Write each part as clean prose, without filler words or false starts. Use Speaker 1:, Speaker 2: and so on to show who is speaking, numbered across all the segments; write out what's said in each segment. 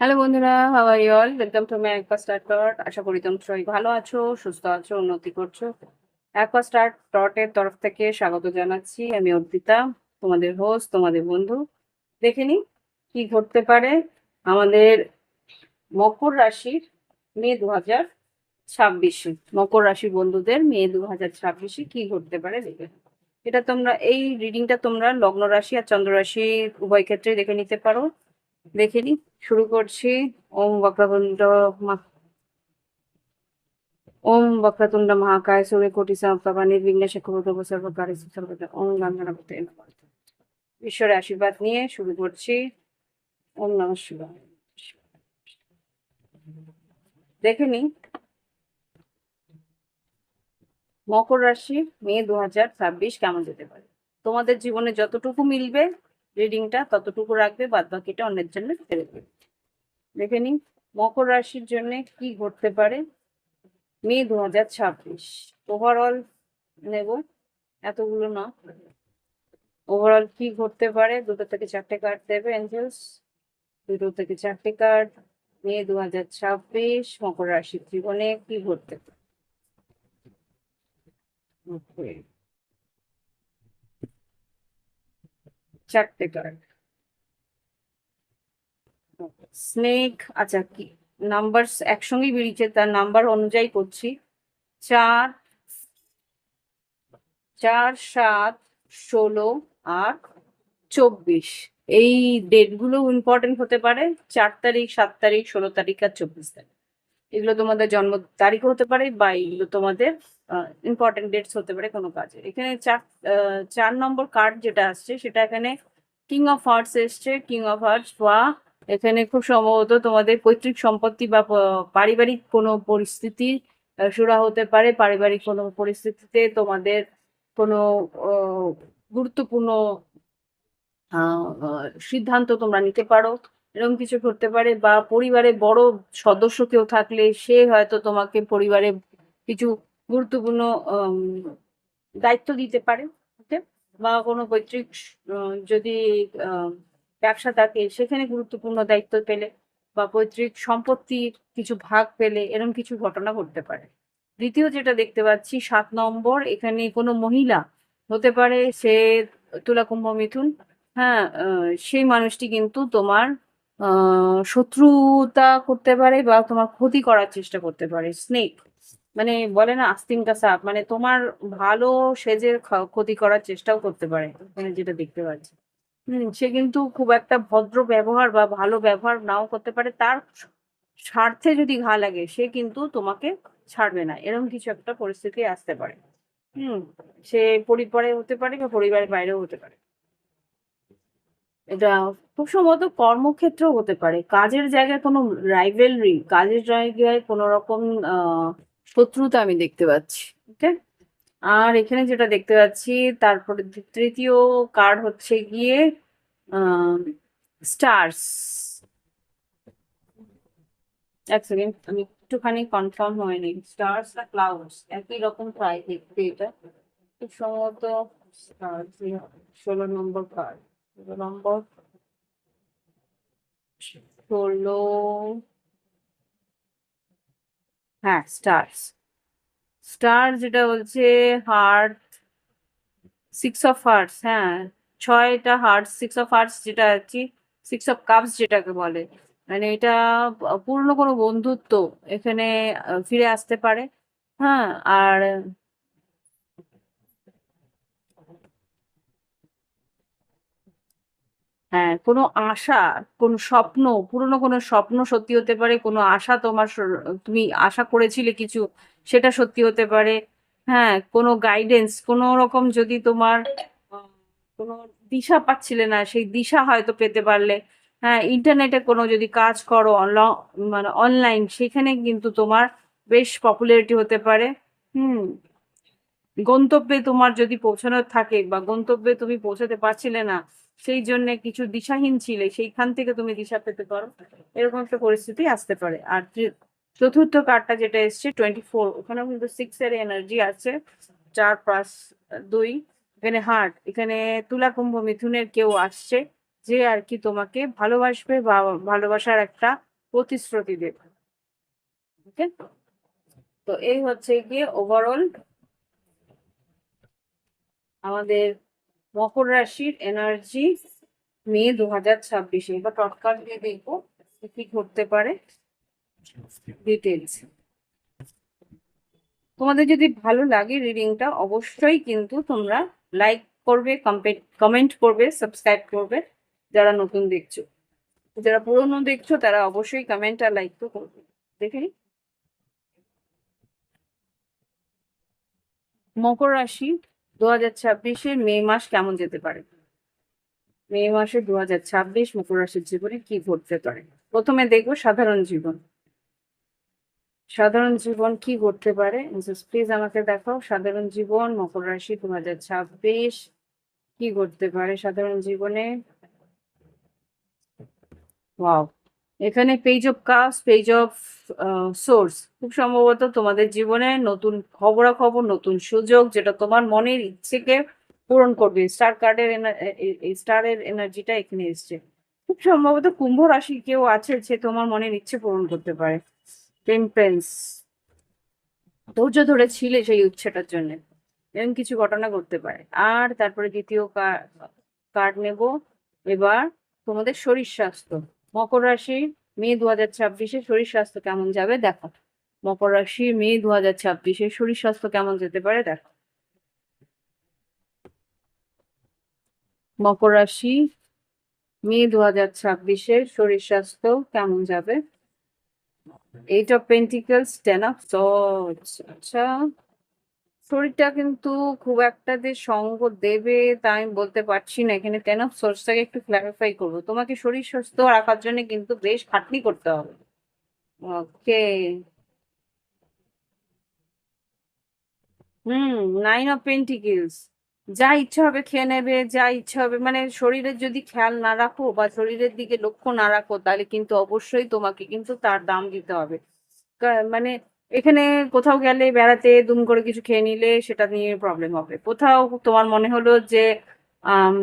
Speaker 1: Hello বন্ধুরা, how are you all? Welcome to my aqua star dot. আশা করি তোমরা সবাই ভালো আছো, সুস্থ আছো, উন্নতি করছো। অ্যাকোয়া স্টার ডটের তরফ থেকে স্বাগত জানাচ্ছি। আমি অর্পিতা, তোমাদের হোস্ট, তোমাদের বন্ধু। দেখে নিই কি ঘটতে পারে আমাদের মকর রাশির মে 2026। মকর রাশির বন্ধুদের মে 2026 কি ঘটতে পারে দেখে নাও। এটা তোমরা এই রিডিংটা তোমরা লগ্ন রাশি আর চন্দ্র রাশি উভয় ক্ষেত্রে দেখে নিতে পারো। দেখে নি, শুরু করছি। ওম বক্রতুণ্ড মা- ওম বক্রতুণ্ড মহাকায় সূর্যকোটি সমপ্রভা নির্বিঘ্নে কুরুদেব সর্বকার্যেষু সর্বদা। ওম গং গণপতি নমঃ। ঈশ্বরের আশীর্বাদ নিয়ে শুরু করছি। ওম নমঃ শিবায়। দেখে নি মকর রাশি মে 2026 কেমন যেতে পারে। তোমাদের জীবনে যতটুকু মিলবে রিডিংটা ততটুকু রাখবে, বাদ বাকিটা অন্যের জন্য ছেড়ে দেবে। দেখে নি মকর রাশির জন্য কি ঘটতে পারে মে 2026। ওভারঅল নেব, এতগুলো না। ওভারঅল কি ঘটতে পারে, 2 থেকে 4টে কার্ড দেবে এঞ্জেলস। 2 থেকে 4টে কার্ড মে 2026 মকর রাশির জীবনে কি ঘটতে পারে। Okay, 4টে card. স্নেক, আচ্ছা কি নাম্বার একসঙ্গেই বেরিয়েছে, তার নাম্বার অনুযায়ী করছি। 4, 4, 7, 16 আর 24। এই ডেটগুলো ইম্পর্টেন্ট হতে পারে। 4 তারিখ, 7 তারিখ, 16 তারিখ আর 24 তারিখ। এগুলো তোমাদের জন্ম তারিখ হতে পারে, বা এগুলো তোমাদের ইম্পর্টেন্ট ডেটস হতে পারে কোনো কাজে। এখানে 4 নম্বর কার্ড যেটা আসছে সেটা এখানে কিং অফ হার্টস এসছে। কিং অফ হার্টস বা এখানে খুব সম্ভবত তোমাদের পৈতৃক সম্পত্তি বা পারিবারিক কোনো পরিস্থিতি সুরা হতে পারে। পারিবারিক কোনো পরিস্থিতিতে তোমাদের কোনো আহ, গুরুত্বপূর্ণ সিদ্ধান্ত তোমরা নিতে পারো, এরকম কিছু করতে পারে। বা পরিবারে বড় সদস্য কেউ থাকলে সে হয়তো তোমাকে পরিবারে কিছু গুরুত্বপূর্ণ আম, দায়িত্ব দিতে পারে। ওকে, বা কোনো পৈতৃক যদি আহ, ব্যবসা থাকে সেখানে গুরুত্বপূর্ণ দায়িত্ব পেলে, বা পৈতৃক সম্পত্তির কিছু ভাগ পেলে, এরকম কিছু ঘটনা ঘটতে পারে। দ্বিতীয় যেটা দেখতে পাচ্ছি 7 নম্বর, এখানে কোনো মহিলা হতে পারে, সে তুলা কুম্ভ মিথুন। হ্যাঁ, সেই মানুষটি কিন্তু তোমার শত্রুতা করতে পারে বা তোমার ক্ষতি করার চেষ্টা করতে পারে। স্নেক মানে বলে না আস্তিনকা সাপ, মানে তোমার ভালো সেজে ক্ষতি করার চেষ্টাও করতে পারে। এখানে যেটা দেখতে পাচ্ছি, সে কিন্তু খুব একটা ভদ্র ব্যবহার বা ভালো ব্যবহার নাও করতে পারে। তার স্বার্থে যদি ঘা লাগে সে কিন্তু তোমাকে ছাড়বে না, এরকম কিছু একটা পরিস্থিতি আসতে পারে। হুম, সে পরিবারে হতে পারে বা পরিবারের বাইরেও হতে পারে। এটা খুব সম্ভবত কর্মক্ষেত্রেও হতে পারে। কাজের জায়গায় কোনো রাইভেলরি, কাজের জায়গায় কোনো রকম শত্রুতা আমি দেখতে পাচ্ছি। ওকে, আর এখানে যেটা দেখতে পাচ্ছি তারপরে তৃতীয় কার্ড হচ্ছে গিয়ে স্টার্স। এক সেকেন্ড, আমি একটুখানি কনফার্ম হয়নি। স্টার্স না ক্লাউডস একই রকম প্রায় দেখতে এটা। খুব সম্ভবত stars 16 নম্বর কার্ড। 16 নম্বর, 16। হ্যাঁ, স্টার্স। স্টার যেটা বলছে হার্ট, 6 অফ হার্টস। হ্যাঁ, 6টা হার্টস, 6 অফ হার্টস যেটা আর কি, 6 অফ কাপস যেটাকে বলে। মানে এটা পুরনো কোনো বন্ধুত্ব এখানে ফিরে আসতে পারে। হ্যাঁ, আর হ্যাঁ, কোনো আশা, কোনো স্বপ্ন, পুরনো কোনো স্বপ্ন সত্যি হতে পারে। কোনো আশা তোমার তুমি আশা করেছিলে কিছু, সেটা সত্যি হতে পারে। হ্যাঁ, কোনো গাইডেন্স, কোনো রকম যদি তোমার আহ, কোনো দিশা পাচ্ছিলে না, সেই দিশা হয়তো পেতে পারলে। হ্যাঁ, ইন্টারনেটে কোনো যদি কাজ করো মানে অনলাইন, সেখানে কিন্তু তোমার বেশ পপুলারিটি হতে পারে। হুম, গন্তব্যে তোমার যদি পৌঁছানোর থাকে বা গন্তব্যে তুমি পৌঁছাতে পারছিলে না, সেই জন্য কিছু দিশাহীন ছিলে, সেইখান থেকে তুমি দিশা পেতে পারো, এরকম একটা পরিস্থিতি আসতে পারে। আর চতুর্থ কার্ডটা যেটা এসছে 24, ওখানেও কিন্তু 6 এর এনার্জি আছে। 4, 5, 2। এখানে হার্ট, এখানে তুলা কুম্ভ মিথুনের কেউ আসছে। যে আর কি তোমাকে ভালোবাসবে বা ভালোবাসার একটা প্রতিশ্রুতি দেবে। ওকে, তো এই হচ্ছে গিয়ে ওভারঅল আমাদের মকর রাশির এনার্জি মে 2026। এবার তৎকাল দিয়ে দেখবো কি ঘটতে পারে ডিটেলস। তোমাদের যদি ভালো লাগে রিডিংটা, অবশ্যই কিন্তু তোমরা লাইক করবে, কমেন্ট করবে, সাবস্ক্রাইব করবে যারা নতুন দেখছো। যারা পুরনো দেখছো তারা অবশ্যই কমেন্ট আর লাইক তো করবে। দেখে নিই মকর রাশি 2026-এর মে মাস কেমন যেতে পারে। মে মাসে 2026 মকর রাশির জীবনে কি ঘটতে পারে। প্রথমে দেখবো সাধারণ জীবন। সাধারণ জীবন কি ঘটতে পারে প্লিজ আমাকে দেখাও। সাধারণ জীবন মকর রাশি 2026 কি ঘটতে পারে সাধারণ জীবনে। ওয়াও, এখানে page of cups, page of swords. খুব সম্ভবত তোমাদের জীবনে নতুন খবরাখবর, নতুন সুযোগ, যেটা তোমার মনের ইচ্ছেকে পূরণ করবে। স্টার কার্ডের স্টারের এনার্জিটা এখানে এসছে। খুব সম্ভবত কুম্ভ রাশি কেউ আছে যে তোমার মনের ইচ্ছে পূরণ করতে পারে। টেম্পারেন্স, ধৈর্য ধরে ছিলে সেই ইচ্ছেটার জন্য, এরকম কিছু ঘটনা ঘটতে পারে। আর তারপরে দ্বিতীয় কার্ড নেব এবার তোমাদের শরীর স্বাস্থ্য। মকর রাশি মে 2026-এ শরীর স্বাস্থ্য কেমন যাবে দেখো। মকর রাশি মে 2026-এ শরীর স্বাস্থ্য কেমন যেতে পারে দেখো। মকর রাশি মে 2026-এ শরীর স্বাস্থ্য কেমন যাবে। 8 অফ পেন্টিকলস, 10 অফ সর্ডস। আচ্ছা, শরীরটা কিন্তু খুব একটা যে সঙ্গ দেবে তা আমি বলতে পারছি না। এখানে 10 অফ সোর্সটাকে একটু ক্ল্যারিফাই করবো। তোমাকে শরীর সুস্থ রাখার জন্য কিন্তু বেশ খাটনি করতে হবে। ওকে, হুম, 9 অফ পেন্টিকেলস। যা ইচ্ছা হবে খেয়ে নেবে, যা ইচ্ছা হবে, মানে শরীরের যদি খেয়াল না রাখো বা শরীরের দিকে লক্ষ্য না রাখো তাহলে কিন্তু অবশ্যই তোমাকে কিন্তু তার দাম দিতে হবে। মানে এখানে কোথাও গেলে বেড়াতে দুম করে কিছু খেয়ে নিলে সেটা নিয়ে প্রবলেম হবে। কোথাও তোমার মনে হলো যে আম,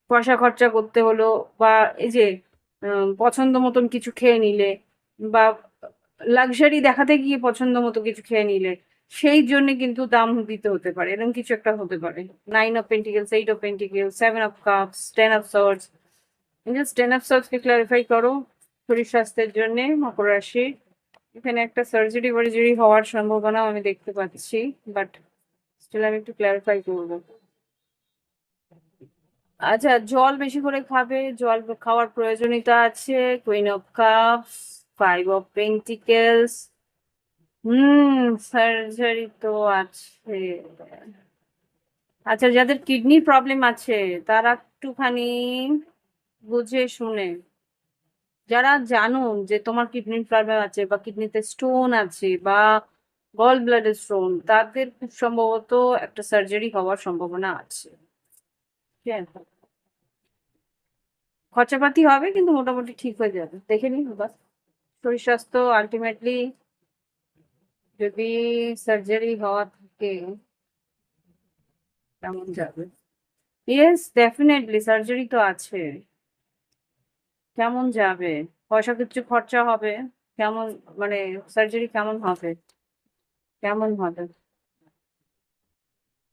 Speaker 1: পয়সা খরচা করতে হলো, বা এই যে পছন্দ মতন কিছু খেয়ে নিলে, বা লাক্সারি দেখাতে গিয়ে পছন্দ মতো কিছু খেয়ে নিলে, সেই জন্য কিন্তু দাম দিতে হতে পারে। এরকম কিছু একটা হতে পারে। 9 of pentacles, 8 of pentacles, 7 of cups, 10 of swords. Just 10 of swords কে ক্লারিফাই করো শরীর স্বাস্থ্যের জন্য মকর রাশি। এখানে একটা সার্জারি ওয়ার্জারি হওয়ার সম্ভাবনাও আমি দেখতে পাচ্ছি, বাট স্টিল আমি একটু ক্লারিফাই করবো। আচ্ছা, জল বেশি করে খাবে, জল খাওয়ার প্রয়োজনীয়তা আছে। Queen of cups, 5 of pentacles. Surgery তো আছে। আচ্ছা, যাদের কিডনির প্রবলেম আছে তারা একটুখানি বুঝে শুনে, যারা জানো যে তোমার কিডনির প্রবলেম আছে বা কিডনিতে স্টোন আছে বা গল ব্লাডের স্টোন, তাদের খুব সম্ভবত একটা সার্জারি হওয়ার সম্ভাবনা আছে। ঠিক আছে, খরচাপাতি হবে কিন্তু মোটামুটি ঠিক হয়ে যাবে। দেখে নিন বাস। শরীর স্বাস্থ্য আলটিমেটলি যদি সার্জারি হওয়া থাকে কেমন যাবে। ইয়েস, ডেফিনেটলি সার্জারি তো আছে। কেমন যাবে, পয়সা কিছু খরচা হবে। কেমন, মানে সার্জারি কেমন হবে, কেমন হবে।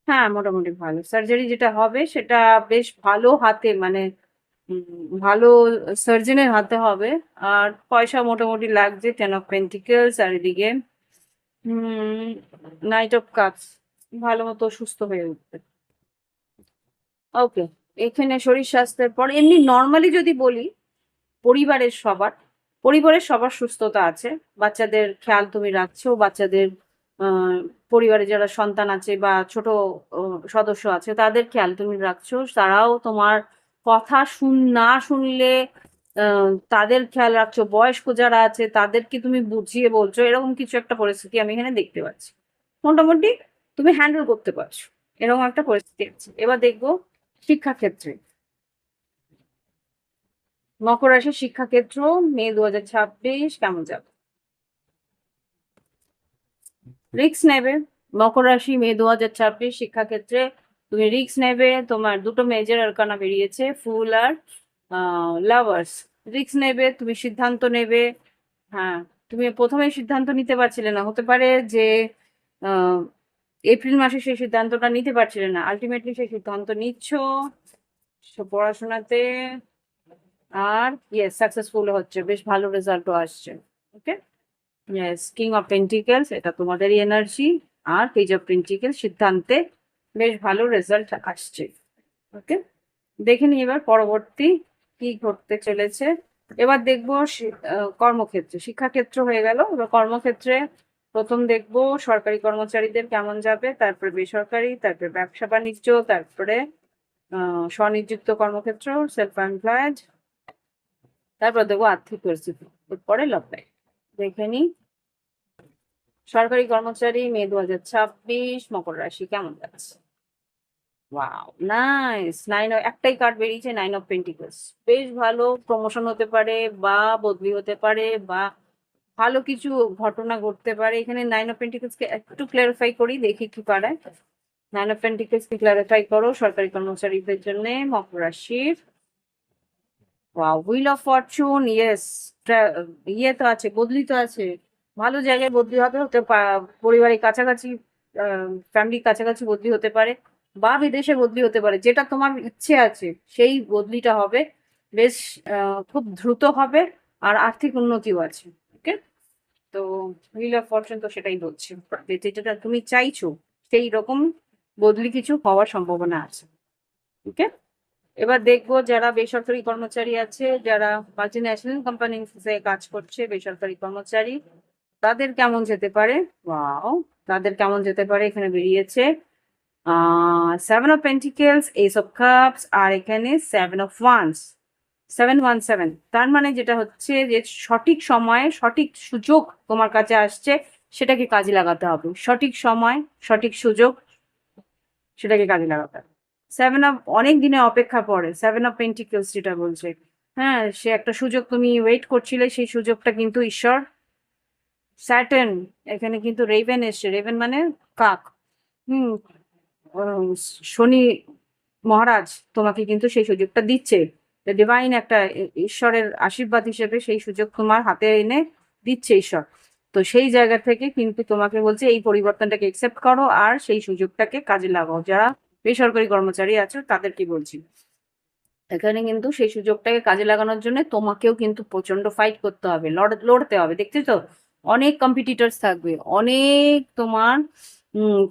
Speaker 1: হ্যাঁ, মোটামুটি ভালো। সার্জারি যেটা হবে সেটা বেশ ভালো হাতে, মানে ভালো সার্জনের হাতে হবে। আর পয়সা মোটামুটি লাগছে। 10 অফ পেন্টিকেলস আর এদিকে নাইট অফ কাপস। ভালো মতো সুস্থ হয়ে উঠবে। ওকে, এখানে শরীর স্বাস্থ্যের পর এমনি নর্মালি যদি বলি, পরিবারের সবার সুস্থতা আছে। বাচ্চাদের খেয়াল তুমি রাখছো, বাচ্চাদের পরিবারে যারা সন্তান আছে বা ছোট সদস্য আছে তাদের খেয়াল তুমি রাখছো। তারাও তোমার কথা না শুনলে তাদের খেয়াল রাখছো। বয়স্ক যারা আছে তাদেরকে তুমি বুঝিয়ে বলছো, এরকম কিছু একটা পরিস্থিতি আমি এখানে দেখতে পাচ্ছি। মোটামুটি তুমি হ্যান্ডেল করতে পারছো, এরকম একটা পরিস্থিতি আছে। এবার দেখবো শিক্ষাক্ষেত্রে। মকর রাশির শিক্ষাক্ষেত্র মে 2026 কেমন যাবে। রিস্ক নেবে। মকর রাশি মে 2026 শিক্ষাক্ষেত্রে তুমি রিস্ক নেবে। তোমার দুটো মেজর আরকানা বেরিয়েছে, ফুল আর লাভার্স, রিস্ক নেবে, তুমি সিদ্ধান্ত নেবে। হ্যাঁ, তুমি প্রথমে সিদ্ধান্ত নিতে পারছিলে না, হতে পারে যে আহ, এপ্রিল মাসে সেই সিদ্ধান্তটা নিতে পারছিলে না, আলটিমেটলি সেই সিদ্ধান্ত নিচ্ছ পড়াশোনাতে। আর ইয়েস, সাকসেসফুল হচ্ছে, বেশ ভালো রেজাল্টও আসছে। Okay, yes, king of pentacles এটা তোমাদেরই এনার্জি। আর পেজ অফ পেন্টিকেলস সিদ্ধান্তে বেশ ভালো রেজাল্ট আসছে। ওকে, দেখে নিই এবার পরবর্তী কি ঘটতে চলেছে। এবার দেখবো কর্মক্ষেত্রে, শিক্ষাক্ষেত্র হয়ে গেল, এবার কর্মক্ষেত্রে প্রথম দেখবো সরকারি কর্মচারীদের কেমন যাবে, তারপরে বেসরকারি, তারপরে ব্যবসা বাণিজ্য, তারপরে স্বনিযুক্ত কর্মক্ষেত্র, সেলফ এমপ্লয়েড, তারপর দেখবো আর্থিক পরিস্থিতি, এরপরে লাভ লাইফ। দেখে নিই সরকারি কর্মচারী মে 2026 মকর রাশি কেমন যাচ্ছে। ওয়াও, নাইস, একটাই কার্ড বেরিয়েছে, 9 অফ পেন্টিকলস। বেশ ভালো, প্রমোশন হতে পারে বা বদলি হতে পারে বা ভালো কিছু ঘটনা ঘটতে পারে। এখানে 9 অফ পেন্টিকলস কে একটু ক্লারিফাই করি, দেখি কি পারে। 9 অফ পেন্টিকলস কে ক্লারিফাই করো সরকারি কর্মচারীদের জন্য মকর রাশির। Wow, wheel of Fortune, yes, ইয়ে তো আছে, বদলি তো আছে, ভালো জায়গায় বদলি হবে, পরিবারের কাছাকাছি, ফ্যামিলির কাছাকাছি বদলি হতে পারে বা বিদেশে বদলি হতে পারে, যেটা তোমার ইচ্ছে আছে সেই বদলিটা হবে। বেশ খুব দ্রুত হবে, আর আর্থিক উন্নতিও আছে। ওকে, তো হুইল অফ ফরচুন তো সেটাই বলছে, যেটা তুমি চাইছো সেই রকম বদলি কিছু হওয়ার সম্ভাবনা আছে। ওকে, এবার দেখবো যারা বেসরকারি কর্মচারী আছে, যারা মাল্টি ন্যাশনাল কোম্পানিতে কাজ করছে, বেসরকারি কর্মচারী, তাদের কেমন যেতে পারে। ওয়াও, তাদের কেমন যেতে পারে এখানে বেরিয়েছে 7 of pentacles, ace of cups, আর এখানে 7 অফ ওয়ান্স, 717। তার মানে যেটা হচ্ছে যে সঠিক সময়ে সঠিক সুযোগ তোমার কাছে আসছে, সেটাকে কাজে লাগাতে হবে। সঠিক সময়, সঠিক সুযোগ, সেটাকে কাজে লাগাতে হবে। 7 অফ, অনেক দিনে অপেক্ষা পরে, 7 অফ পেন্টিকেলস যেটা বলছে, হ্যাঁ, সে একটা সুযোগ তুমি ওয়েট করছিলে, সেই সুযোগটা কিন্তু ঈশ্বর, স্যাটার্ন, এখানে কিন্তু রেভেন এসছে, রেভেন মানে কাক। হুম, শনি মহারাজ তোমাকে কিন্তু সেই সুযোগটা দিচ্ছে, ডিভাইন একটা ঈশ্বরের আশীর্বাদ হিসেবে সেই সুযোগ তোমার হাতে এনে দিচ্ছে ঈশ্বর। তো সেই জায়গা থেকে কিন্তু তোমাকে বলছে এই পরিবর্তনটাকে একসেপ্ট করো আর সেই সুযোগটাকে কাজে লাগাও। যারা বেসরকারি কর্মচারী আছো তাদেরকে বলছি, এখানে কিন্তু সেই সুযোগটাকে কাজে লাগানোর জন্য তোমাকেও কিন্তু প্রচন্ড ফাইট করতে হবে, লড়তে হবে। দেখছি তো অনেক কম্পিটিটরস থাকবে, অনেক তোমার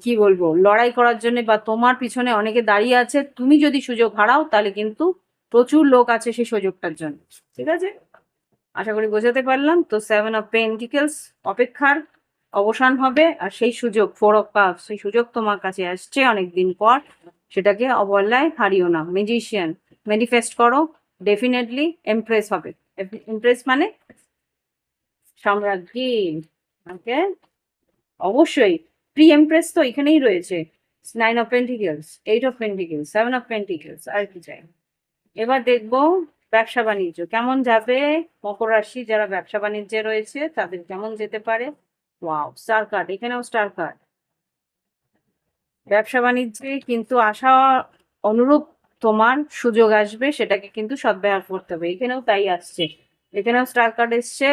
Speaker 1: কি বলবো, লড়াই করার জন্য, বা তোমার পিছনে অনেকে দাঁড়িয়ে আছে। তুমি যদি সুযোগ হারাও তাহলে কিন্তু প্রচুর লোক আছে সেই সুযোগটার জন্য। ঠিক আছে, আশা করি বোঝাতে পারলাম। তো 7 অফ পেন্টিকেলস, অপেক্ষার অবসান হবে, আর সেই সুযোগ 4 অফ কাপস, সেই সুযোগ তোমার কাছে আসছে অনেকদিন পর, সেটাকে অবহেলায় হারিও না। ম্যাজিশিয়ান, ম্যানিফেস্ট করো, ডেফিনেটলি এমপ্রেস হবে। এমপ্রেস মানে সাম্রাজ্ঞী। ওকে, অবশ্যই প্রি এমপ্রেস তো এখানেই রয়েছে। 9 of pentacles, 8 of pentacles, 7 of pentacles, আর কি চাই। এবার দেখবো ব্যবসা বাণিজ্য কেমন যাবে। মকর রাশি যারা ব্যবসা বাণিজ্যে রয়েছে তাদের কেমন যেতে পারে। ওয়াও, স্টার কার্ড, এখানেও স্টার কার্ড। ব্যবসা বাণিজ্যে কিন্তু আশা অনুরূপ তোমার সুযোগ আসবে, সেটাকে কিন্তু সদ্ব্যবহার করতে হবে। এখানেও তাই আসছে, এখানেও স্টার কার্ড এসছে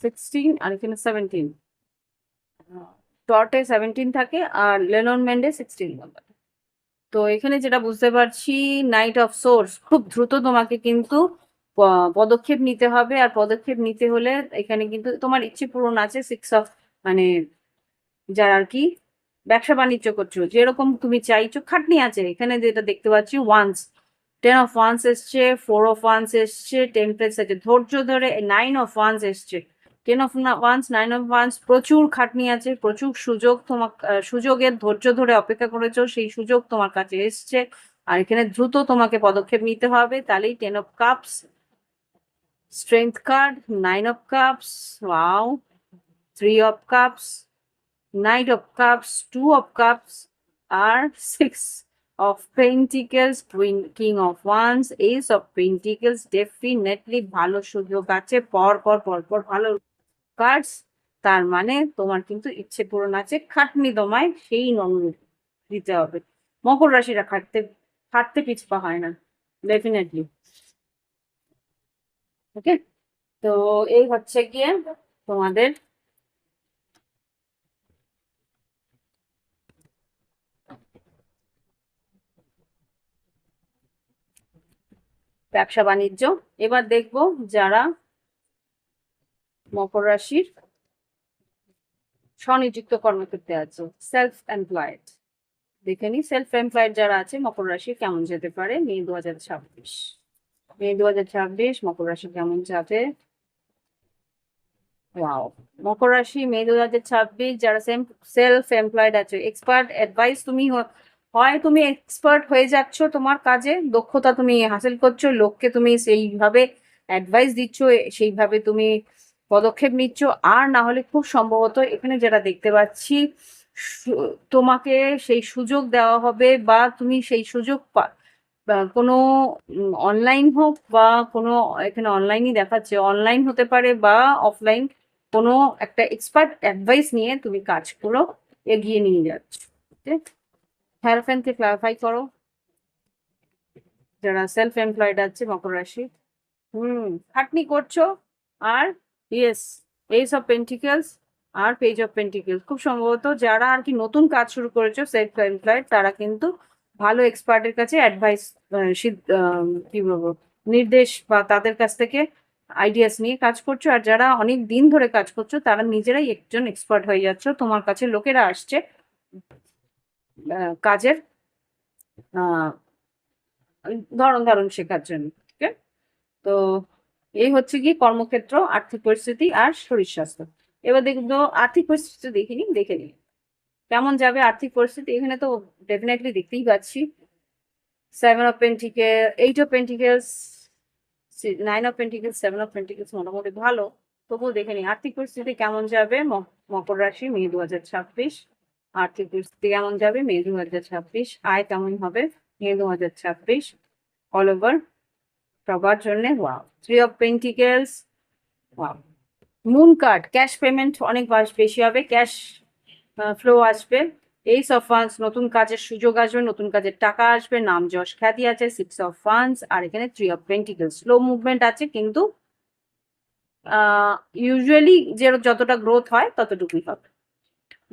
Speaker 1: 16, আর এখানে 17। টর্টে 17 থাকে আর লেনরম্যান্ডে 16 নাম্বার। তো এখানে যেটা বুঝতে পারছি, নাইট অফ সোর্স, খুব দ্রুত তোমাকে কিন্তু পদক্ষেপ নিতে হবে। আর পদক্ষেপ নিতে হলে এখানে কিন্তু তোমার ইচ্ছে পূরণ আছে। 6 অফ, মানে যারা আর কি ব্যবসা বাণিজ্য করছো, যেরকম তুমি চাইছো, খাটনি আছে। এখানে যেটা দেখতে পাচ্ছি ওয়ান্স, 10 অফ ওয়ান্স এসছে, 4 অফ ওয়ান্স এসছে, টেম্পারেন্স আছে, ধৈর্য ধরে 9 অফ ওয়ান্স এসছে। 10 অফ ওয়ান্স, 9 অফ ওয়ান্স, প্রচুর খাটনি আছে, প্রচুর সুযোগ তোমার, সুযোগের ধৈর্য ধরে অপেক্ষা করেছো, সেই সুযোগ তোমার কাছে এসছে। আর এখানে দ্রুত তোমাকে পদক্ষেপ নিতে হবে, তাহলেই 10 of cups, strength card, 9 of cups, wow, 3 of cups, Knight of Cups, 2 of Cups, আর 6 of pentacles, King of Wands, Ace of Pentacles। Definitely ভালো সুযোগ আছে, পর পর পর পর ভালো কার্ডস। তার মানে তোমার কিন্তু ইচ্ছে পূরণ আছে, খাটনি তোমায় সেই অনুরূপ দিতে হবে। মকর রাশিরা খাটতে খাটতে পিছপা হয় না। ডেফিনেটলি। ওকে, তো এই হচ্ছে গিয়ে তোমাদের ব্যবসা বাণিজ্য। এবার দেখবো যারা মকর রাশির স্বনিযুক্ত কর্মক্ষেত্রে আছে, সেলফ এমপ্লয়েড। দেখে নি সেলফ এমপ্লয়েড যারা আছে মকর রাশি কেমন যেতে পারে মে 2026। মে 2026 মকর রাশি কেমন যাবে? ওয়াও, মকর রাশি মে 2026 যারা সেলফ এমপ্লয়েড আছে, এক্সপার্ট অ্যাডভাইস তুমি হয় তুমি এক্সপার্ট হয়ে যাচ্ছ তোমার কাজে, দক্ষতা তুমি হাসিল করছো, লোককে তুমি সেইভাবে অ্যাডভাইস দিচ্ছ, সেইভাবে তুমি পদক্ষেপ নিচ্ছ। আর না হলে খুব সম্ভবত এখানে যেটা দেখতে পাচ্ছি, তোমাকে সেই সুযোগ দেওয়া হবে বা তুমি সেই সুযোগ বা কোনো অনলাইন হোক বা কোনো, এখানে অনলাইনই দেখাচ্ছে, অনলাইন হতে পারে বা অফলাইন, কোনো একটা এক্সপার্ট অ্যাডভাইস নিয়ে তুমি কাজগুলো এগিয়ে নিয়ে যাচ্ছ। হেয়ারফ্যানকে ক্লারিফাই করো যারা সেলফ এমপ্লয়েড আছে মকর রাশি। খাটনি করছো। আর ইয়েস, এইস অফ পেন্টিকেলস আর পেজ অফ পেন্টিকেলস, খুব সম্ভবত যারা আর কি নতুন কাজ শুরু করেছো সেলফ এমপ্লয়েড, তারা কিন্তু ভালো এক্সপার্টের কাছে অ্যাডভাইস, কি বলবো, নির্দেশ বা তাদের কাছ থেকে আইডিয়াস নিয়ে কাজ করছো। আর যারা অনেক দিন ধরে কাজ করছো তারা নিজেরাই একজন এক্সপার্ট হয়ে যাচ্ছ, তোমার কাছে লোকেরা আসছে কাজের ধরন ধারণ শেখার জন্য। ঠিক আছে, তো এই হচ্ছে কি কর্মক্ষেত্র, আর্থিক পরিস্থিতি আর শরীর স্বাস্থ্য। এবার দেখবো আর্থিক পরিস্থিতি, দেখিনি দেখে নিই কেমন যাবে আর্থিক পরিস্থিতি। এখানে তো ডেফিনেটলি দেখতেই পাচ্ছি 7 of pentacle, 8 of pentacles, 9 of pentacles, 7 of pentacles মোটামুটি ভালো। তবুও দেখে নিই আর্থিক পরিস্থিতি কেমন যাবে মকর রাশি মে 2026। আর্থিক পরিস্থিতি কেমন যাবে মে 2026, আয় কেমন হবে মে 2026 অল ওভার সবার জন্য। Wow, 3 of pentacles, wow, moon card, cash payment অনেক বেশি হবে, ক্যাশ ফ্লো আসবে। এইস অফ ফান্ডস, নতুন কাজের সুযোগ আসবে, নতুন কাজের টাকা আসবে, নাম যশ খ্যাতি আছে। 6 অফ ফান্ডস, আর এখানে 3 অফ পেন্টিকেলস, স্লো মুভমেন্ট আছে কিন্তু ইউজুয়ালি যে যতটা গ্রোথ হয় ততটুকুই হবে,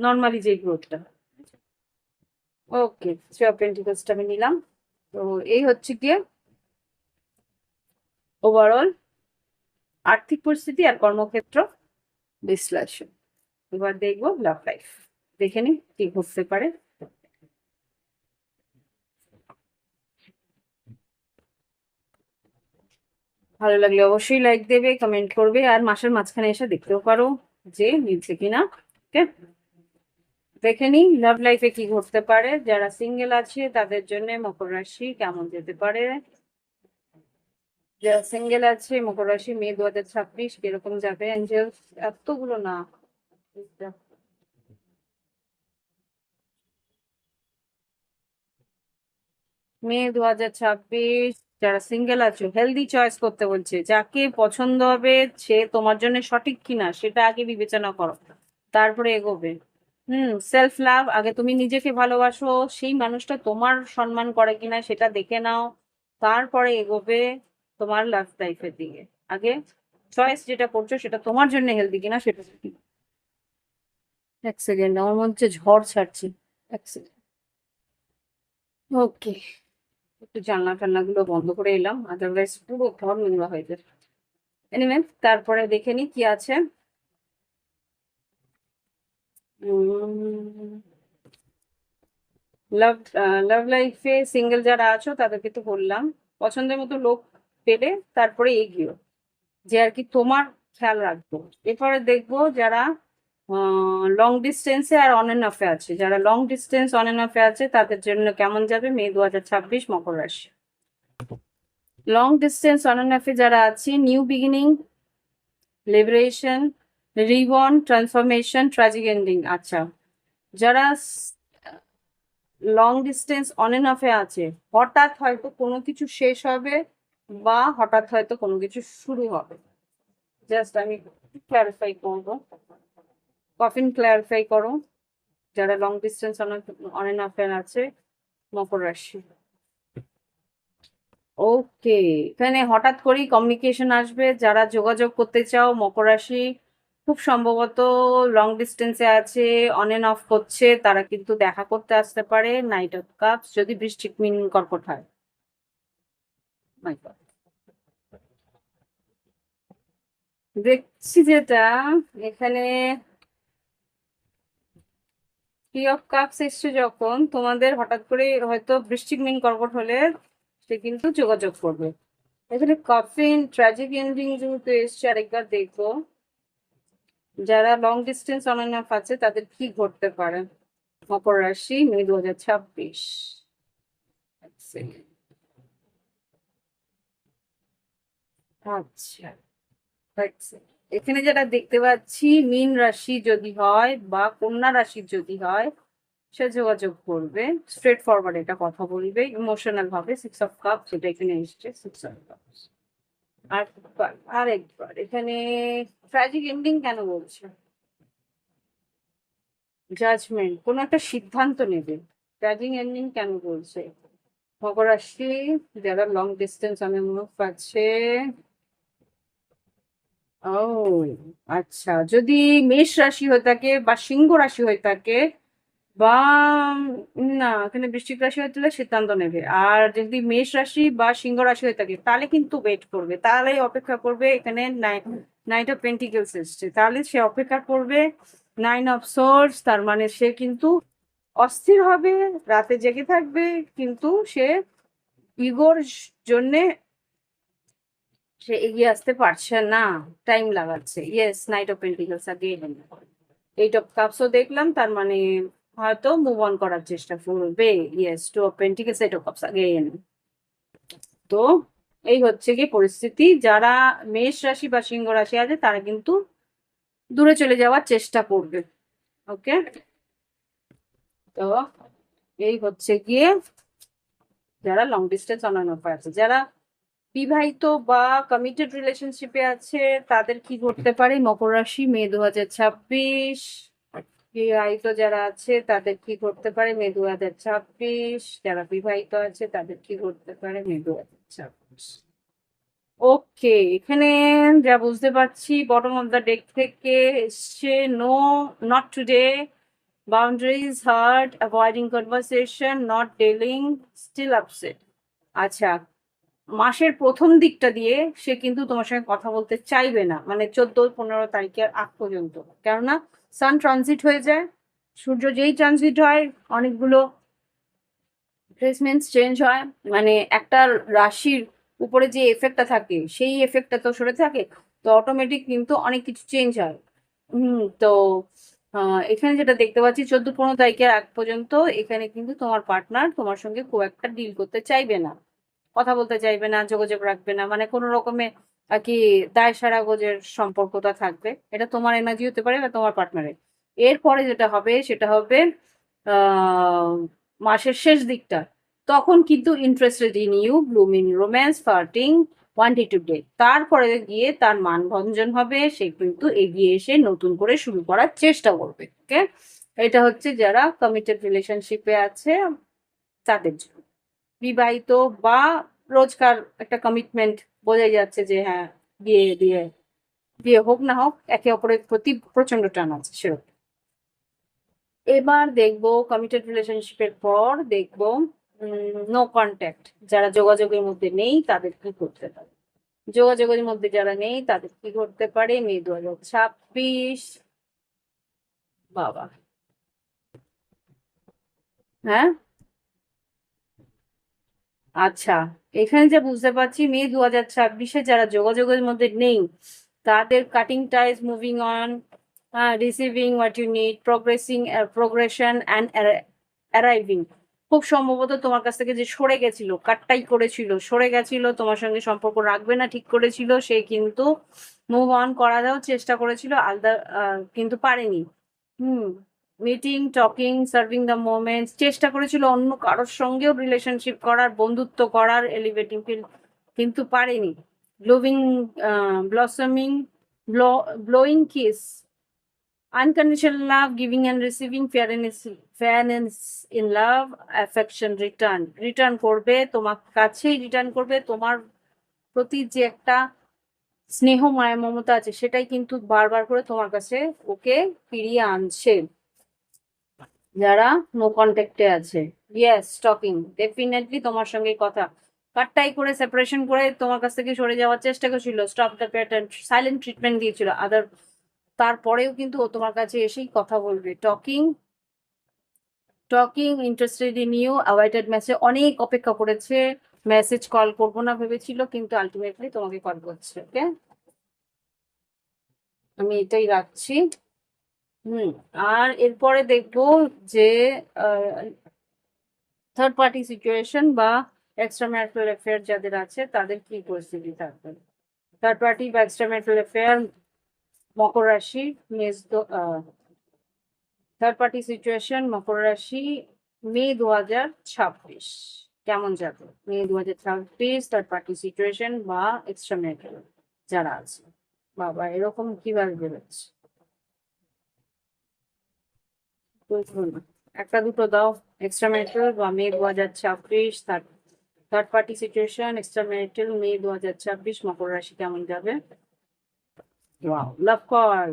Speaker 1: নর্মালি যে গ্রোথটা। ওকে, 3 অফ পেন্টিকেলসটা আমি নিলাম। তো এই হচ্ছে গিয়ে ওভারঅল আর্থিক পরিস্থিতি আর কর্মক্ষেত্র বিশ্লেষণ। এবার দেখবো লাভ লাইফ, দেখে নি কি ঘটতে পারে। ভালো লাগলে অবশ্যই লাইক দেবে, কমেন্ট করবে, আর মাসের মাঝখানে এসে দেখতেও পারো যে মিলছে কিনা। ওকে, দেখে নি লাভ লাইফে কি ঘটতে পারে। যারা সিঙ্গেল আছে তাদের জন্য মকর রাশি কেমন যেতে পারে। যারা সিঙ্গেল আছে মকর রাশি মে 2026 কিরকম যাবে। এঞ্জেলস এতগুলো না, মে 2026 যারা সিঙ্গেল আছো হেলদি চয়েস করতে বলছে, যাকে পছন্দ হবে সে তোমার জন্য সঠিক কিনা সেটা আগে বিবেচনা করো, তারপরে এগোবে। সেলফ লাভ, আগে তুমি নিজেকে ভালোবাসো, সেই মানুষটা তোমার সম্মান করে কিনা সেটা দেখে নাও, তারপরে এগোবে তোমার লাভ লাইফের দিকে। আগে চয়েস যেটা করছো সেটা তোমার জন্য হেলদি কিনা সেটা। এক সেকেন্ড, আমার মনে হচ্ছে ঝড় ছাড়ছে। এক সেকেন্ড, ওকে, একটু জানলা টান্না গুলো বন্ধ করে এলাম, আদারওয়াইজ পুরো ঘর নোংরা হয়ে যাবে। এনিওয়ে, তারপরে দেখে নি কি আছে। লাভ লাভ লাইফে সিঙ্গেল যারা আছো তাদেরকে তো বললাম, পছন্দের মতো লোক পেলে তারপরে এগিয়েও, যে আর কি তোমার খেয়াল রাখবো। এরপরে দেখবো যারা লং ডিস্টেন্সে আর অন এন্ড অফে আছে, যারা লং ডিস্টেন্স অন এন্ড অফে আছে তাদের জন্য কেমন যাবে মে 2026 মকর রাশি। লং ডিস্টেন্স অন এন্ড অফে যারা আছে, new beginning, liberation, reborn, transformation, tragic ending. আচ্ছা, যারা লং ডিস্টেন্স অন এন্ড অফে আছে, হঠাৎ হয়তো কোনো কিছু শেষ হবে বা হঠাৎ হয়তো কোনো কিছু শুরু হবে। জাস্ট আমি ক্লারিফাই করবো, কফিন ক্লারিফাই করো যারা লং ডিস্টেন্স অন এন্ড অফে আছে মকর রাশি। ওকে, এখানে হঠাৎ করেই কমিউনিকেশন আসবে। যারা যোগাযোগ করতে চাও মকর রাশি, খুব সম্ভবত লং ডিস্টেন্সে আছে, অন এন্ড অফ করছে, তারা কিন্তু দেখা করতে আসতে পারে। নাইট অফ কাপস যদি বৃশ্চিক মিন কর্কট হয়। My God. দেখছি যেটা এখানে থ্রি অফ কাপস এসছে, যখন তোমাদের হঠাৎ করে হয়তো বৃশ্চিক মিন কর্কট হলে সে কিন্তু যোগাযোগ করবে। এখানে কফিন ট্র্যাজিক এন্ডিং যেহেতু এসছে, আরেকবার দেখবো যারা long distance on end of আছে তাদের কি ঘটতে পারে। মকর রাশি, মে 2026। আচ্ছা, এখানে যেটা দেখতে পাচ্ছি, মীন রাশি যদি হয় বা কন্যা রাশি যদি হয়, সে যোগাযোগ করবে, স্ট্রেট ফরওয়ার্ড এটা কথা বলবে, ইমোশনাল ভাবে। সিক্স অফ কাপ যেটা এখানে এসছে, সিক্স অফ কাপ। আরেকবার এখানে ট্র্যাজিক এন্ডিং কেন বলছে? জাজমেন্ট, কোনো একটা সিদ্ধান্ত নেবে। ট্র্যাজিক এন্ডিং কেন বলছে? মকর রাশি, যারা লং ডিস্টেন্স আমি মুভ পাচ্ছে। ও আচ্ছা, যদি মেষ রাশি হয়ে থাকে বা সিংহ রাশি হয়ে থাকে বা না, এখানে বৃশ্চিক রাশি হয়ে থাকলে সিদ্ধান্ত নেবে। আর যদি মেষ রাশি বা সিংহ রাশি হয়ে থাকে তাহলে কিন্তু ওয়েট করবে, তাহলে অপেক্ষা করবে। এখানে নাইট অফ পেন্টিকেলস এসছে, তাহলে সে অপেক্ষা করবে। নাইন অফ সোর্স, তার মানে সে কিন্তু অস্থির হবে, রাতে জেগে থাকবে, কিন্তু সে ইগোর জন্যে সে এগিয়ে আসতে পারছে না, টাইম লাগাচ্ছে। Yes, knight of pentacles again. Eight of কাপসও দেখলাম, তার মানে হয়তো মুভ অন করার চেষ্টা করবে। Yes, two of pentacles, eight of cups again. তো এই হচ্ছে কি পরিস্থিতি। যারা মেষ রাশি বা সিংহ রাশি আছে তারা কিন্তু দূরে চলে যাওয়ার চেষ্টা করবে। ওকে, তো এই হচ্ছে গিয়ে যারা লং ডিস্টেন্স অনলাইন অফার আছে। যারা বিবাহিত বা কমিটেড রিলেশনশিপে আছে তাদের কি ঘটতে পারে? মকর রাশি, মে 2026। বিবাহিত যারা আছে তাদের কি ঘটতে পারে? মে 2026। যারা বিবাহিত আছে তাদের কি ঘটতে পারে? মে 2026। ওকে, এখানে যা বুঝতে পারছি বটম অফ দ্য ডেক থেকে এসছে no, not today, boundaries hurt, avoiding conversation, not dealing, still upset. আচ্ছা, মাসের প্রথম দিকটা দিয়ে সে কিন্তু তোমার সঙ্গে কথা বলতে চাইবে না, মানে 14-15 তারিখের আগ পর্যন্ত। কেননা সান ট্রানজিট হয়ে যায়, সূর্য যেই ট্রানজিট হয় অনেকগুলো প্লেসমেন্টস চেঞ্জ হয়, মানে একটা রাশির উপরে যে এফেক্টটা থাকে সেই এফেক্টটা তো সরে থাকে, তো অটোমেটিক কিন্তু অনেক কিছু চেঞ্জ হয়। তো এখানে যেটা দেখতে পাচ্ছি 14-15 তারিখের আগ পর্যন্ত এখানে কিন্তু তোমার পার্টনার তোমার সঙ্গে খুব একটা ডিল করতে চাইবে না, কথা বলতে চাইবে না, যোগাযোগ রাখবে না, মানে কোনো রকমের আর কি দায় সারা গোজের সম্পর্কটা থাকবে। এটা তোমার এনার্জি হতে পারে বা তোমার পার্টনারের। এরপরে যেটা হবে সেটা হবে আহ মাসের শেষ দিকটা, তখন কিন্তু interested in you, blooming romance, flirting, wanting to date. তারপরে গিয়ে তার মানভঞ্জন হবে, সে কিন্তু এগিয়ে এসে নতুন করে শুরু করার চেষ্টা করবে। ওকে, এটা হচ্ছে যারা কমিটেড রিলেশনশিপে আছে তাদের জন্য। বিবাহিত বা রোজকার একটা কমিটমেন্ট, বোঝাই যাচ্ছে যে হ্যাঁ, বিয়ে দিয়ে বিয়ে হোক না হোক একে অপরের প্রতি প্রচন্ড টান আছে সেরকম। এবার দেখবো কমিটেড রিলেশনশিপের পর দেখবো নো কন্ট্যাক্ট, যারা যোগাযোগের মধ্যে নেই তাদের কি করতে পারে। যোগাযোগের মধ্যে যারা নেই তাদের কি করতে পারে? মে 2026। বাবা, হ্যাঁ, আচ্ছা, এখানে যে বুঝতে পারছি মে 2026-এ যারা যোগাযোগের মধ্যে নেই তাদের cutting ties, moving on, receiving what you need, progression and arriving. খুব সম্ভবত তোমার কাছ থেকে যে সরে গেছিল, কাটটাই করেছিল, সরে গেছিল, তোমার সঙ্গে সম্পর্ক রাখবে না ঠিক করেছিল, সে কিন্তু মুভ অন করারও চেষ্টা করেছিল, আলাদা কিন্তু পারেনি। Hmm, meeting, talking, serving the moments, চেষ্টা করেছিল অন্য কারোর সঙ্গেও রিলেশনশিপ করার, বন্ধুত্ব করার, এলিভেটিং ফিল, কিন্তু পারেনি। Blooming, ব্লসমিং, blowing kiss, unconditional love, giving and receiving, fairness in love, affection return, return করবে তোমার কাছেই, রিটার্ন করবে তোমার প্রতি যে একটা স্নেহ মায়া মমতা আছে সেটাই কিন্তু বারবার করে তোমার কাছে ওকে ফিরিয়ে আনছে। যারা নো কন্ট্যাক্টে আছে, ইয়েস টকিং, ডেফিনেটলি তোমার সঙ্গে কথা কাটটাই করে সেপারেশন করে তোমার কাছ থেকে সরে যাওয়ার চেষ্টা করেছিল, stop the pattern, silent treatment দিয়েছিল আদার, তারপরেও কিন্তু ও তোমার কাছে এসেই কথা বলবে। Talking, talking, interested in you, awaited message, অনেক অপেক্ষা করেছে, মেসেজ কল করবো না ভেবেছিল কিন্তু আলটিমেটলি তোমাকে কল করছে। ওকে, আমি এটাই রাখছি। আর এরপরে দেখবো যে থার্ড পার্টি সিচুয়েশন বা এক্সট্রা ম্যারিটাল অ্যাফেয়ার যাদের আছে তাদের কি পরিস্থিতি থাকবে। থার্ড পার্টি বা এক্সট্রা ম্যারিটাল অ্যাফেয়ার, মকর রাশি, থার্ড পার্টি সিচুয়েশন মকর রাশি, মে 2026 কেমন যাবে? মে 2026 থার্ড পার্টি সিচুয়েশন বা এক্সট্রা ম্যারিটাল যারা আছে। বাবা, এরকম কিভাবে বেরোচ্ছে? একটা দুটো দাও। এক্সট্রা ম্যারিটাল বা May 2026, third party situation, extra marital May 2026, মকর রাশি কেমন যাবে? Wow, love call,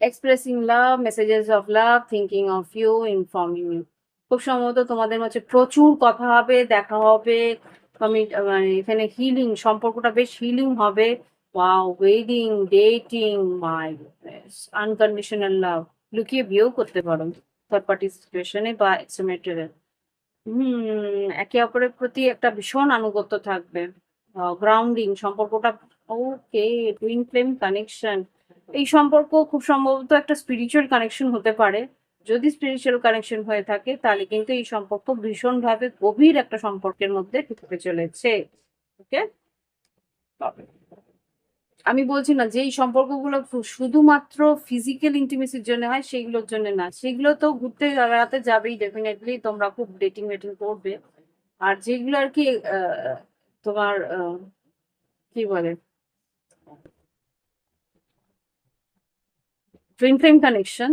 Speaker 1: expressing love, messages of love, thinking of you, informing you. খুব সম্ভবত তোমাদের মধ্যে প্রচুর কথা হবে, দেখা হবে, মানে এখানে হিলিং, সম্পর্কটা বেশ হিলিং হবে। Wow, wedding, dating, my goodness, unconditional love, লুকিয়ে বিয়েও করতে পারো থার্ড পার্টি সিচুয়েশনে বা এক্সট্রা। একে অপরের প্রতি একটা ভীষণ আনুগত্য থাকবে, গ্রাউন্ডিং সম্পর্কটা। ওকে, টুইন ফ্লেম কানেকশন, এই সম্পর্ক খুব সম্ভবত একটা স্পিরিচুয়াল কানেকশন হতে পারে। যদি স্পিরিচুয়াল কানেকশন হয়ে থাকে তাহলে কিন্তু এই সম্পর্ক ভীষণভাবে গভীর একটা সম্পর্কের মধ্যে ঢুকতে চলেছে। ওকে, আমি বলছি না যে এই সম্পর্কগুলো শুধুমাত্র ফিজিক্যাল ইন্টিমেসির জন্য হয়, সেইগুলোর জন্য না, সেগুলো তো ঘুরতে বেড়াতে যাবেই, ডেফিনেটলি তোমরা খুব ডেটিং মেটিং করবে। আর যেগুলো আর কি তোমার কি বলে টুইন ফ্লেম কানেকশন,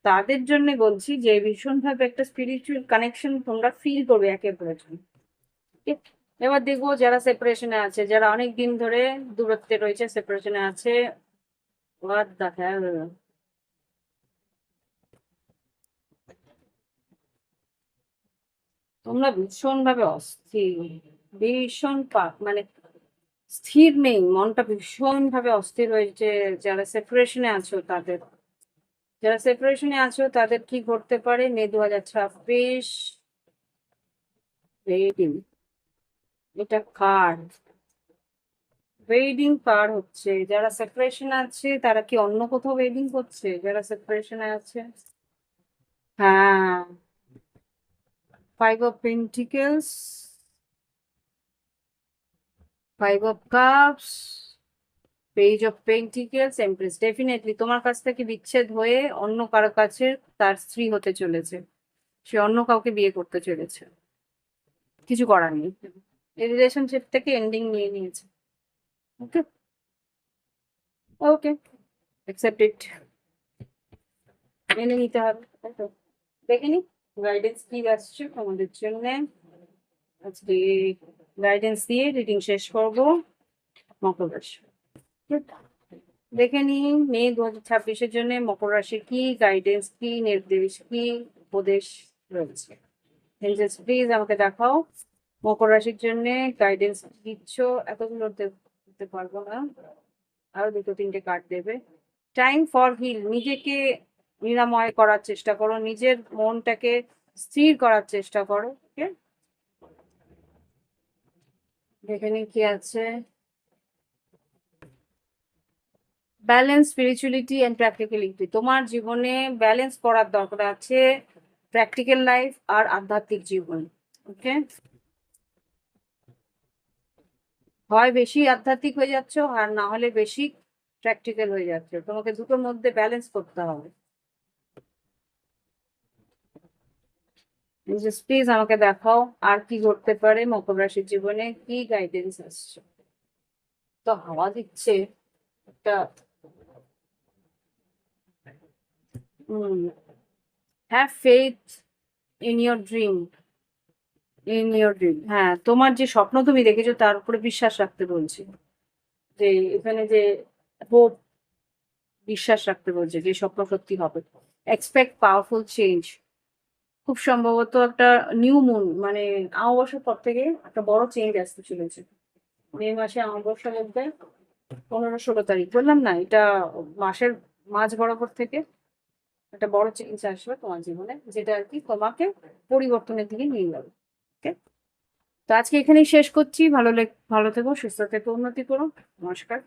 Speaker 1: তাদের জন্য বলছি যে ভীষণভাবে একটা স্পিরিচুয়াল কানেকশন তোমরা ফিল করবে একে অপরের জন্য। ঠিক? এবার দেখবো যারা সেপারেশনে আছে, যারা অনেক দিন ধরে দূরত্বে রয়েছে, সেপারেশনে আছে, what the hell? তোমরা ভীষণভাবে অস্থির, ভীষণ মানে স্থির নেই, মনটা ভীষণভাবে অস্থির হয়েছে। যারা সেপারেশনে আছো তাদের, যারা সেপারেশনে আছো তাদের কি ঘটতে পারে মে 2026? ওয়েডিং, এটা কার্ড, ওয়েডিং কার্ড হচ্ছে। যারা সেপারেশনে আছে তারা কি অন্য কোথাও ওয়েডিং করছে? যারা সেপারেশনে আছে, হ্যাঁ, 5 of Pentacles, 5 of Cups, Page of Pentacles, empress, definitely তোমার কাছ থেকে বিচ্ছেদ হয়ে অন্য কারো কাছে তার স্ত্রী হতে চলেছে, সে অন্য কাউকে বিয়ে করতে চলেছে, কিছু করার নেই, এই রিলেশনশিপ থেকে এন্ডিং নিয়ে নিয়েছে। ওকে, ওকে, অ্যাকসেপ্ট ইট, মেনে নিতে হবে, তাই তো। দেখে নি গাইডেন্স কি আসছে তোমাদের জন্য আজকে, গাইডেন্স দিয়ে রিডিং শেষ করবো। মকর রাশি, দেখে নি মে 2026 জন্য মকর রাশির কি গাইডেন্স, কি নির্দেশ, কি উপদেশ রয়েছে। প্লিজ আমাকে দেখাও মকর রাশির জন্য গাইডেন্স দিচ্ছ। এতগুলো দিতে পারবো না, আরো দুটো তিনটে কার্ড দেবে। টাইম ফর হিল, নিজেকে নিরাময় করার চেষ্টা করো, নিজের মনটাকে স্থির করার চেষ্টা করো। ওকে, দেখে নি কি আছে। ব্যালেন্স, স্পিরিচুয়ালিটি অ্যান্ড প্র্যাকটিক্যালিটি, তোমার জীবনে ব্যালেন্স করার দরকার আছে, প্র্যাকটিক্যাল লাইফ আর আধ্যাত্মিক জীবন। ওকে, হয় বেশি আধ্যাত্মিক হয়ে যাচ্ছ আর না হলে বেশি প্র্যাকটিক্যাল হয়ে যাচ্ছে, তোমাকে দুটোর মধ্যে ব্যালেন্স করতে হবে। প্লিজ আমাকে দেখাও আর কি ঘটতে পারে মকর রাশির জীবনে, কি গাইডেন্স আসছে। তো হাওয়া দিচ্ছে একটা, have faith in your dream, হ্যাঁ, তোমার যে স্বপ্ন তুমি দেখেছো তার উপরে বিশ্বাস রাখতে বলছি, যে এখানে যে হোপ, বিশ্বাস রাখতে বলছে যে স্বপ্ন সত্যি হবে। Expect powerful change. খুব সম্ভবত একটা নিউ মুন, মানে অমাবস্যার পর থেকে একটা বড় চেঞ্জ আসতে চলেছে। মে মাসে অমাবস্যা বলতে 15-16 তারিখ, বললাম না, এটা মাসের মাঝ বরাবর থেকে একটা বড় চেঞ্জ আসবে তোমার জীবনে, যেটা আর কি তোমাকে পরিবর্তনের দিকে নিয়ে যাবে। ওকে, তো আজকে এখানেই শেষ করছি। ভালো থেকো, সুস্থ থেকো, উন্নতি করো। নমস্কার।